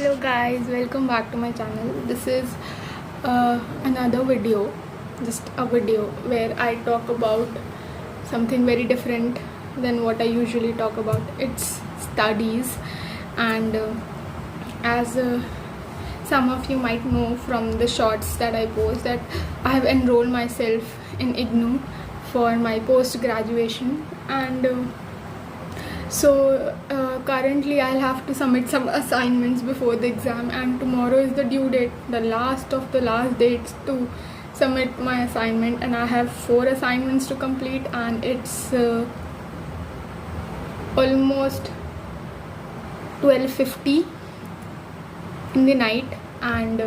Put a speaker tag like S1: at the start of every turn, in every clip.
S1: Hello guys, welcome back to my channel. This is another video, just a video where I talk about something very different than what I usually talk about. It's studies, and as some of you might know from the shorts that I post, that I have enrolled myself in IGNOU for my post graduation, and currently I'll have to submit some assignments before the exam, and tomorrow is the due date, the last of the last dates to submit my assignment, and I have 4 assignments to complete, and it's almost 12:50 in the night, and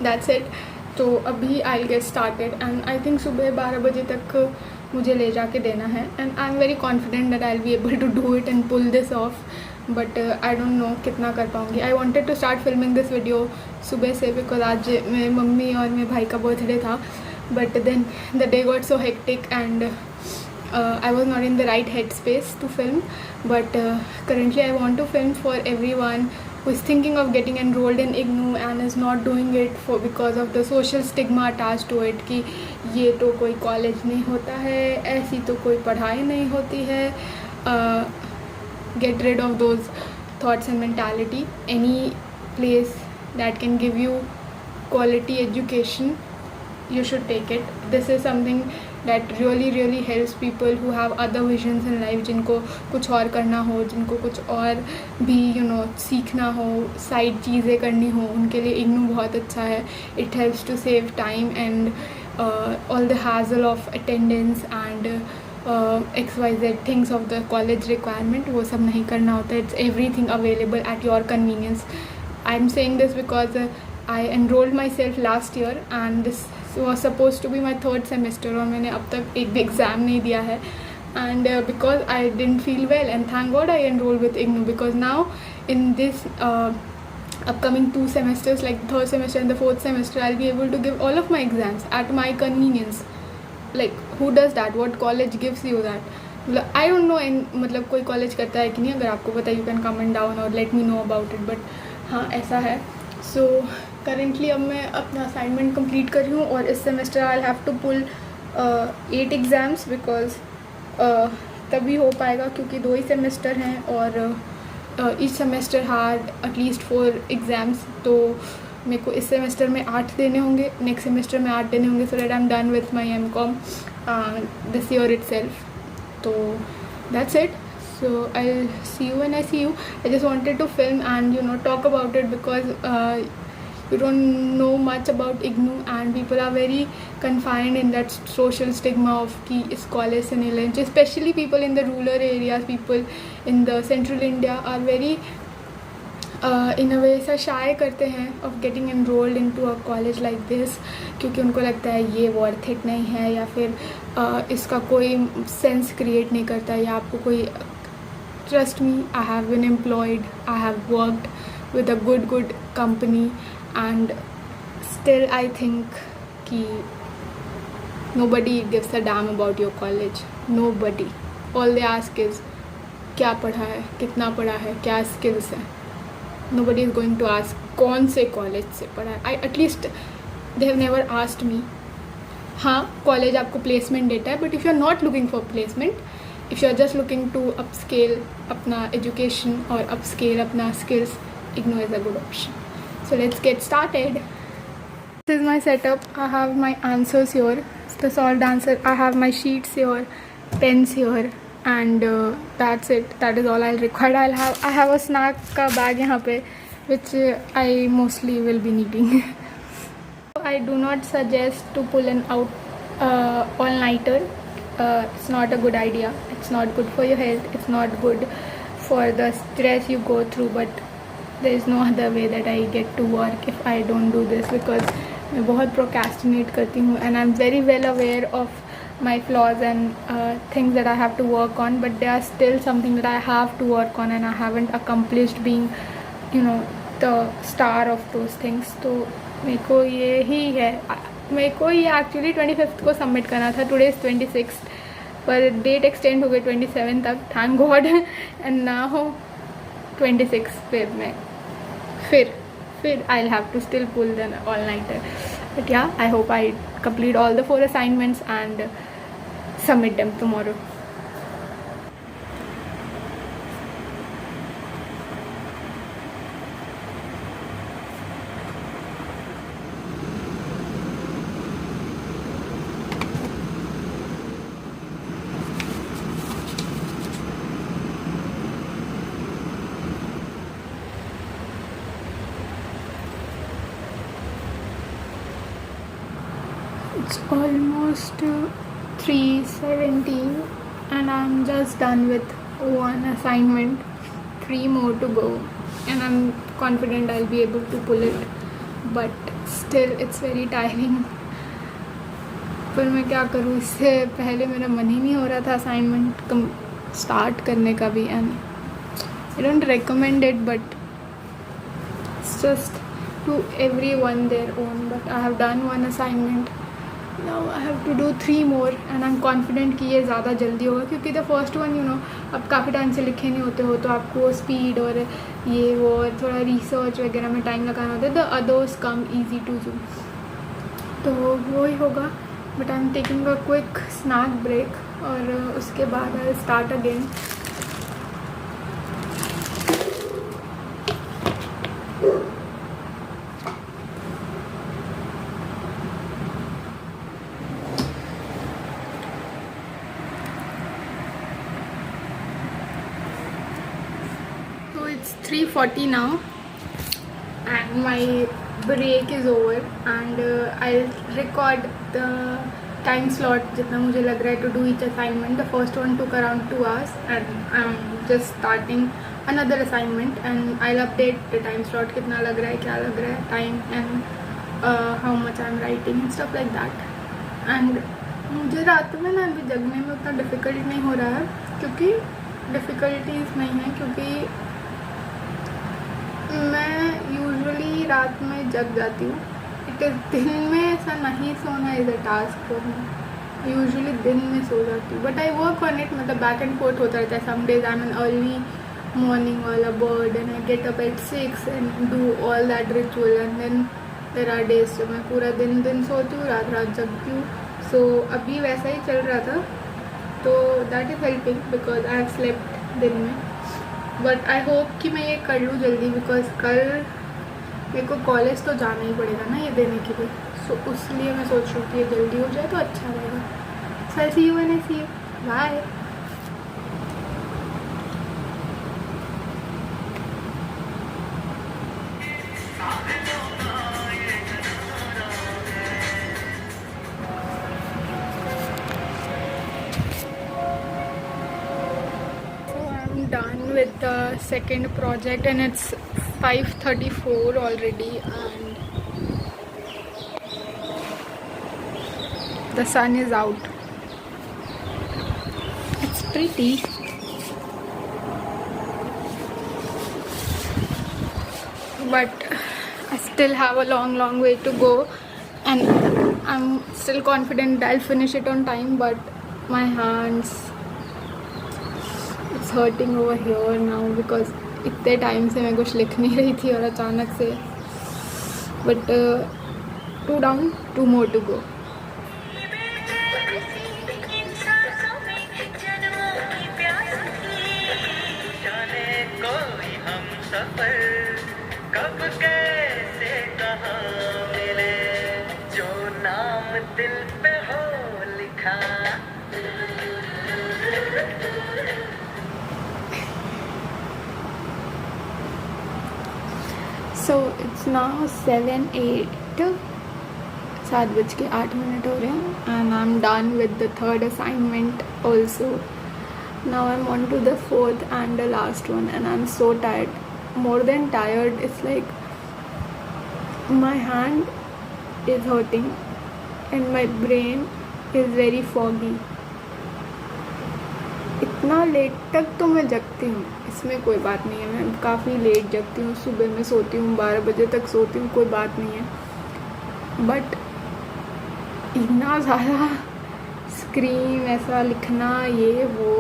S1: that's it. तो अभी I'll get started, and I think सुबह 12 बजे तक मुझे ले जाके देना है, and I'm very confident that I'll be able to do it and pull this off, but I don't know कितना कर पाऊँगी. I wanted to start filming this video सुबह से because आज मेरे मम्मी और मेरे भाई का बर्थडे था, but then the day got so hectic and I was not in the right headspace to film, but currently I want to film for everyone who is thinking of getting enrolled in IGNOU and is not doing it because of the social stigma attached to it कि ये तो कोई college नहीं होता है, ऐसी तो कोई पढ़ाई नहीं होती है. Get rid of those thoughts and mentality. Any place that can give you quality education, you should take it. This is something that really helps people who have other visions in life, जिनको कुछ और करना हो, जिनको कुछ और भी सीखना हो, साइड चीज़ें करनी हो, उनके लिए IGNOU बहुत अच्छा है. It helps to save time and all the hassle of attendance and XYZ things of the college requirement, वो सब नहीं करना होता. It's everything available at your convenience. I'm saying this because I enrolled myself last year and this was supposed to be my 3rd semester, और मैंने अब तक एक भी एग्ज़ाम नहीं दिया है, and because I didn't feel well, and thank God I enrolled with IGNOU, because now in this upcoming 2 semesters, like 3rd semester and the 4th semester, I'll be able to give all of my exams at my convenience. Like who does that? What college gives you that? I don't know मतलब कोई college करता है कि नहीं. अगर आपको पता है you can comment down or let me know about it, but हाँ ऐसा है. So currently अब मैं अपना असाइनमेंट कंप्लीट कर रही हूँ, और इस semester I have to pull 8 exams because तभी हो पाएगा क्योंकि 2 ही सेमेस्टर हैं, और each semester had at least 4 exams. तो मेरे को इस सेमेस्टर में 8 देने होंगे, नेक्स्ट सेमेस्टर में 8 देने होंगे, so that I am done with my MCom this year itself. तो that's it. So I'll see you when I see you. I just wanted to film and talk about it because you don't know much about IGNOU, and people are very confined in that social stigma of कि इस college से नहीं लेना. Especially people in the rural areas, people in the central India are very in a way ऐसा shy करते हैं of getting enrolled into a college like this, क्योंकि उनको लगता है ये worth it नहीं है, या फिर इसका कोई sense create नहीं करता, या आपको कोई. Trust me, I have been employed, I have worked with a good company, and still I think कि nobody gives a damn about your college. Nobody. All they ask is क्या पढ़ा है, कितना पढ़ा है, क्या skills है. Nobody is going to ask कौन से college से पढ़ा है. At least they have never asked me. हाँ, college आपको placement देता है, but if you are not looking for placement, if you are just looking to upscale अपना education or upscale अपना skills, IGNOU is a good option. So let's get started. This is my setup. I have my answers here, the solved answer. I have my sheets here, pens here, and that's it. That is all I'll require. I have a snack का bag यहाँ पे, which I mostly will be needing. I do not suggest to pull an all-nighter. It's not a good idea. It's not good for your health. It's not good for the stress you go through, but there is no other way that I get to work if I don't do this, because मैं बहुत procrastinate करती हूँ, and I'm very well aware of my flaws and things that I have to work on, but there are still something that I have to work on, and I haven't accomplished being the star of those things. तो मेरे को ये ही है. मेरे को ये actually 25th को submit करना था. टुडे इज़ 26, पर डेट एक्सटेंड हो गई 27 तक, थैंक गॉड. एंड नाउ 26 फिर मैं फिर I'll have to still pull the all-nighter. But yeah, I hope I complete all the 4 assignments and submit them tomorrow. It's almost 3:17 and I'm just done with 1 assignment, 3 more to go, and I'm confident I'll be able to pull it, but still it's very tiring. पर मैं क्या करूँ, इससे पहले मेरा मन ही नहीं हो रहा था असाइनमेंट स्टार्ट करने का भी, and I don't recommend it, but it's just to everyone their own. But I have done 1 assignment. Now I have to do 3 more and I'm confident कि ये ज़्यादा जल्दी होगा, क्योंकि द फर्स्ट वन अब काफ़ी टाइम से लिखे नहीं होते हो, तो आपको स्पीड और ये वो थोड़ा रिसर्च वगैरह में टाइम लगाना होता है. The others come easy to do, तो वो ही होगा. But I am taking a quick snack break और उसके बाद I start again. It's 3:40 now and my break is over, and I'll record the time slot जितना मुझे लग रहा है to do each assignment. The first one took around 2 hours and I'm just starting another assignment, and I'll update the time slot, कितना लग रहा है, क्या लग रहा है time, and how much I'm writing and stuff like that. And मुझे रात में ना अभी जगने में उतना डिफ़िकल्ट नहीं हो रहा है, क्योंकि डिफ़िकल्टीज नहीं है, क्योंकि मैं यूजुअली रात में जग जाती हूँ. इट इज़ दिन में ऐसा नहीं सोना is a task for me. Usually दिन में सो जाती हूँ, but I work on it. मतलब बैक एंड फोर्थ होता रहता है. Some days I am an early morning वाला bird and I get up at 6 and do all that ritual, and then there are days जब मैं पूरा दिन सोती हूँ, रात जगती हूँ. सो अभी वैसा ही चल रहा था, तो that is helping because I have slept दिन में. बट आई होप कि मैं ये कर लूँ जल्दी, बिकॉज कल मेरे को कॉलेज तो जाना ही पड़ेगा ना ये देने के लिए. सो उसलिए मैं सोच रही हूँ कि ये जल्दी हो जाए तो अच्छा रहेगा. So I see you when I see you. Bye. Done with the second project and it's 5:34 already, and the sun is out. It's pretty. But I still have a long way to go, and I'm still confident I'll finish it on time, but my hands, it's hurting over here now because इतने time से मैं कुछ लिख नहीं रही थी और अचानक से. But 2 down, 2 more to go.
S2: कब कैसे कहाँ मिले, जो नाम दिल पे हो लिखा.
S1: So it's now 7:08. 7:08 हो रहे हैं, and I'm done with the 3rd assignment also. Now I'm on to the 4th and the last one, and I'm so tired. More than tired, it's like my hand is hurting and my brain is very foggy. इतना late तक तो मैं जगती हूँ, इसमें कोई बात नहीं है. मैं काफ़ी लेट जगती हूँ, सुबह में सोती हूँ, 12 बजे तक सोती हूँ, कोई बात नहीं है. बट इतना ज़्यादा स्क्रीन ऐसा लिखना ये वो.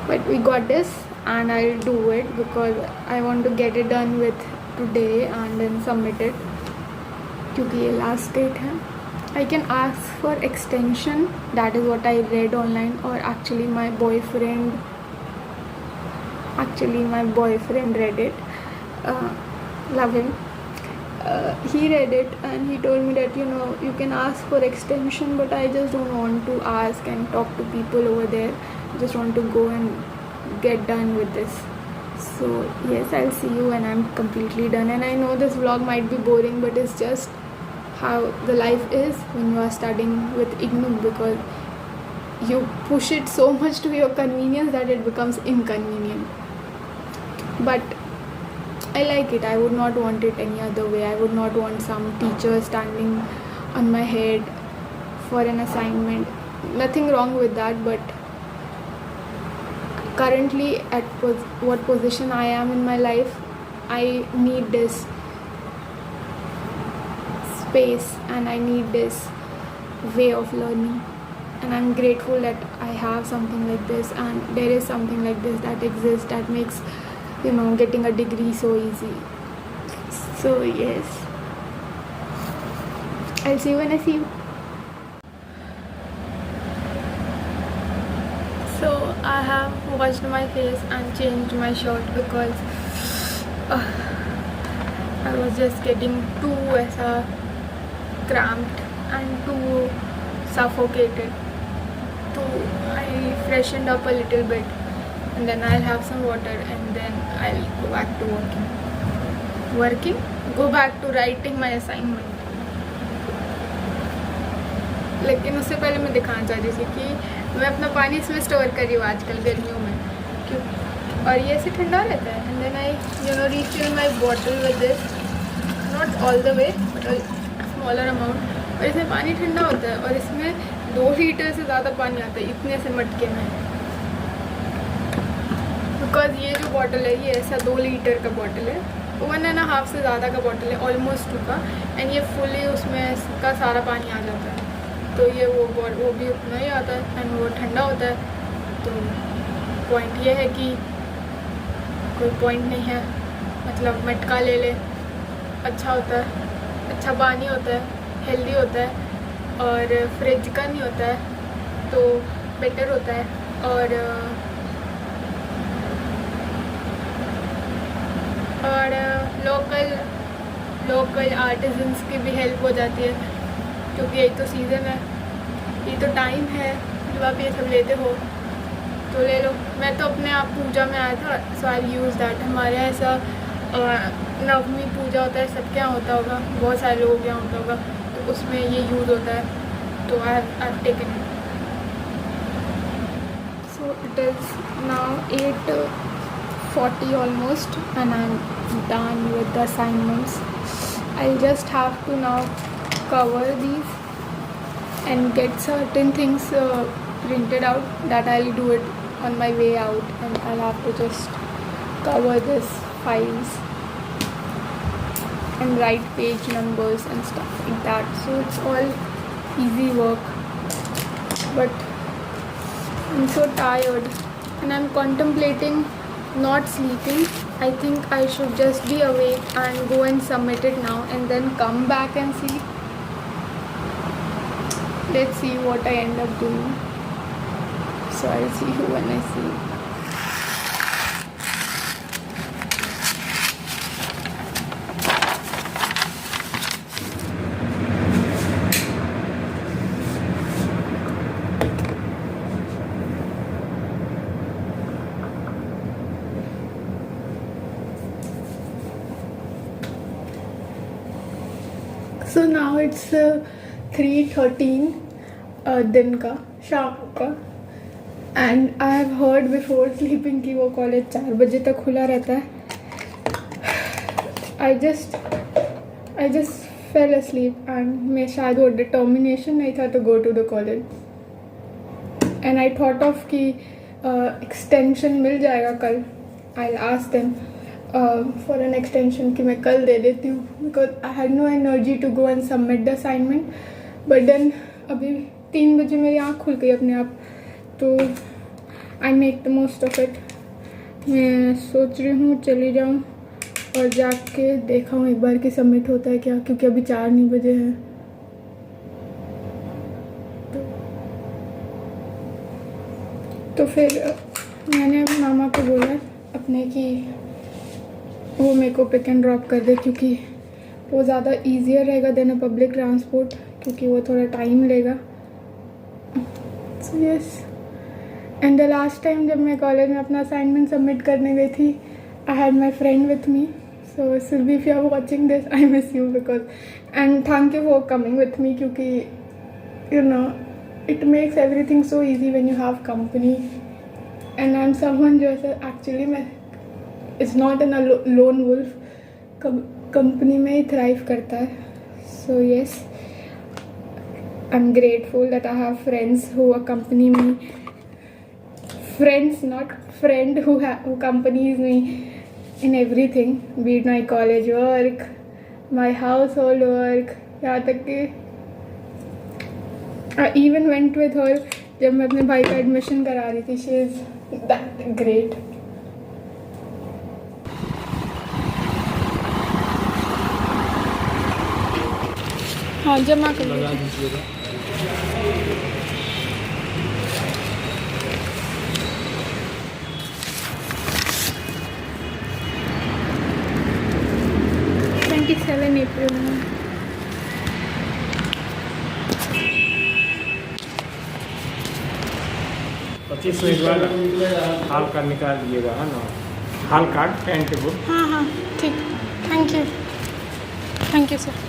S1: But we got this and I'll do it because I want to get it done with today and then submit it क्योंकि ये last date है. I can ask for extension, that is what I read online, or actually my boyfriend read it. Love him. He read it and he told me that you can ask for extension, but I just don't want to ask and talk to people over there. I just want to go and get done with this. So yes, I'll see you when I'm completely done. And I know this vlog might be boring, but it's just how the life is when you are studying with IGNOU, because you push it so much to your convenience that it becomes inconvenient. But I like it. I would not want it any other way. I would not want some teacher standing on my head for an assignment. Nothing wrong with that, but currently at what position I am in my life, I need this space and I need this way of learning. And I'm grateful that I have something like this, and there is something like this that exists that makes getting a degree so easy. So yes, I'll see you when I see you. So I have washed my face and changed my shirt because I was just getting too cramped and too suffocated. So I freshened up a little bit, and then I'll have some water, and then I'll go back to go back to writing my assignment. लेकिन उससे पहले मैं दिखाना चाहती थी कि मैं अपना पानी इसमें स्टोर कर रही हूँ आजकल गर्मियों में, क्यों, और ये ऐसे ठंडा रहता है. And then I refill my bottle with this, not all the way but a smaller amount. और इसमें पानी ठंडा होता है और इसमें 2 लीटर से ज़्यादा पानी आता है इतने से मटके में. बिकॉज ये जो बॉटल है ये ऐसा 2 लीटर का बॉटल है, 1.5 से ज़्यादा का बॉटल है, ऑलमोस्ट 2 का. एंड ये फुली उसमें इसका सारा पानी आ जाता है, तो ये वो भी उतना ही आता है एंड वो ठंडा होता है. तो पॉइंट ये है कि कोई पॉइंट नहीं है, मतलब मटका ले ले, अच्छा होता है, अच्छा पानी होता है, हेल्दी होता है और फ्रिज का नहीं होता है, तो बेटर होता है. और लोकल आर्टिजन्स की भी हेल्प हो जाती है, क्योंकि यही तो सीज़न है, ये तो टाइम है जब आप ये सब लेते हो, तो ले लो. मैं तो अपने आप पूजा में आया था, सो आई यूज़ दैट. हमारे यहाँ ऐसा नवमी पूजा होता है, सबके यहाँ होता होगा, बहुत सारे लोगों के यहाँ होता होगा, तो उसमें ये यूज़ होता है, तो I have taken it. So it is now 8:40 almost, and I'm done with the assignments. I'll just have to now cover these and get certain things printed out, that I'll do it on my way out, and I'll have to just cover this files and write page numbers and stuff like that. So it's all easy work, but I'm so tired and I'm contemplating not sleeping. I think I should just be awake and go and submit it now and then come back and see. Let's see what I end up doing. So I'll see you when I see you. So now it's 3:13 दिन का, शाम का, and I have heard before sleeping कि वो college 4 बजे तक खुला रहता है. I just fell asleep and मैं शायद वो डिटर्मिनेशन नहीं था तो go to the college. And I thought of कि एक्सटेंशन मिल जाएगा कल. I ask them for an extension कि मैं कल दे देती हूँ, because I had no energy to go and submit the assignment. But then अभी 3 बजे मेरी आँख खुल गई अपने आप, तो I make the most of it. मैं सोच रही हूँ चली जाऊँ और जाके देखा हूँ एक बार कि सबमिट होता है क्या, क्योंकि अभी 4 नहीं बजे हैं। तो फिर मैंने मामा को बोला अपने कि वो मेरे को पिक एंड ड्रॉप कर दे, क्योंकि वो ज़्यादा ईजियर रहेगा देन अ पब्लिक ट्रांसपोर्ट, क्योंकि वो थोड़ा टाइम लेगा। So yes, and the last time जब मैं कॉलेज में अपना असाइनमेंट सबमिट करने गई थी, I had my friend with me. So Surabhi, if you are watching this, I miss you because, and thank you for coming with me, क्योंकि you know it makes everything so easy when you have company. And I am someone जो ऐसा actually मैं is not a lone wolf, company में ही thrive करता है। So yes, I am grateful that I have friends who accompany me, friends not friend who accompanies me in everything, be it my college work, my household work, यहाँ तक कि I even went with her जब मैं अपने भाई का admission करा रही थी। she is that great. हाँ, जमा कर लीजिए। अप्रैल में
S3: 25 मिनट बाद हाल कार्ड निकाल दिएगा, है ना? हाल कार्ड टाइम टेबल।
S1: हाँ हाँ ठीक, thank you sir.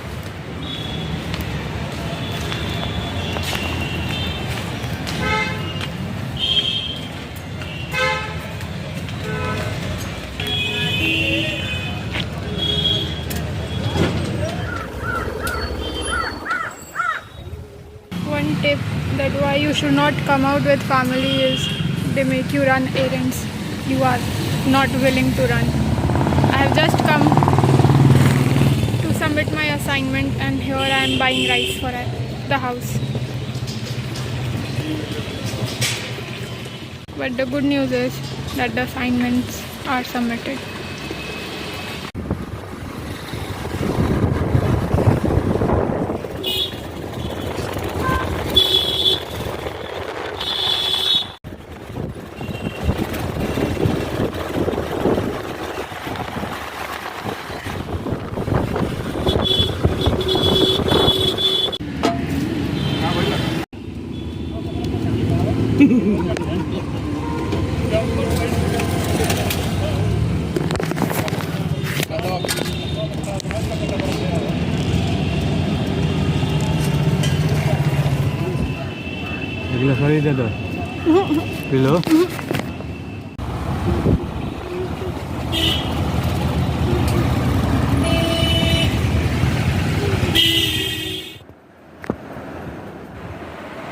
S1: One tip that why you should not come out with family is they make you run errands you are not willing to run. I have just come to submit my assignment and here I am buying rice for the house. But the good news is that the assignments are submitted.
S3: Gila sorry dadah. Bilo.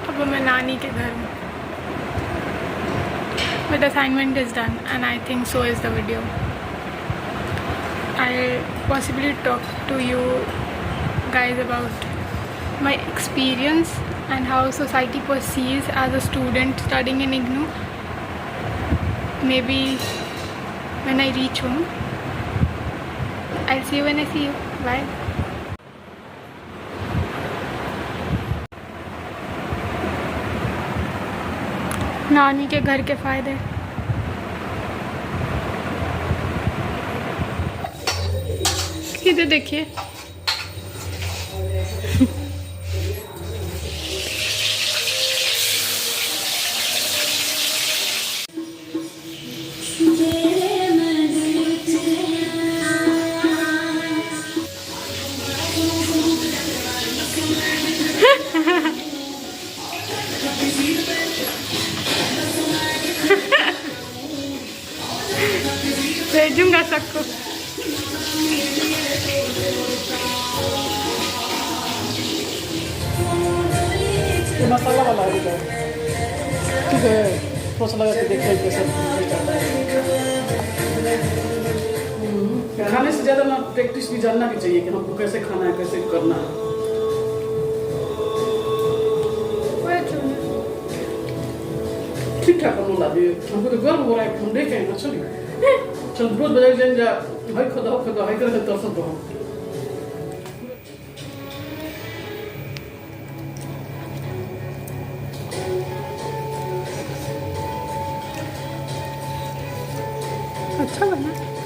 S1: अब मैं नानी के घर में। But the assignment is done and I think so is the video. I'll possibly talk to you guys about my experience and how society perceives as a student studying in IGNOU. Maybe when I reach home. I'll see you when I see you. Bye. नानी के घर के फायदे। इधर देखिए, भेजूंगा सबको।
S4: ये मसाला वाला है, ठीक है, थोड़ा सा लगा के देखते हैं कैसा। खाने से ज़्यादा ना प्रैक्टिस भी जानना भी चाहिए कि हमको कैसे खाना है, कैसे करना है। ठीक ठाक हम लोग, हमको तो गर्व हो रहा है कि हम देखें ना, चलिए। चल बहुत बजा जान जा भाई खदा है कर तो सब दो
S1: अच्छा बना।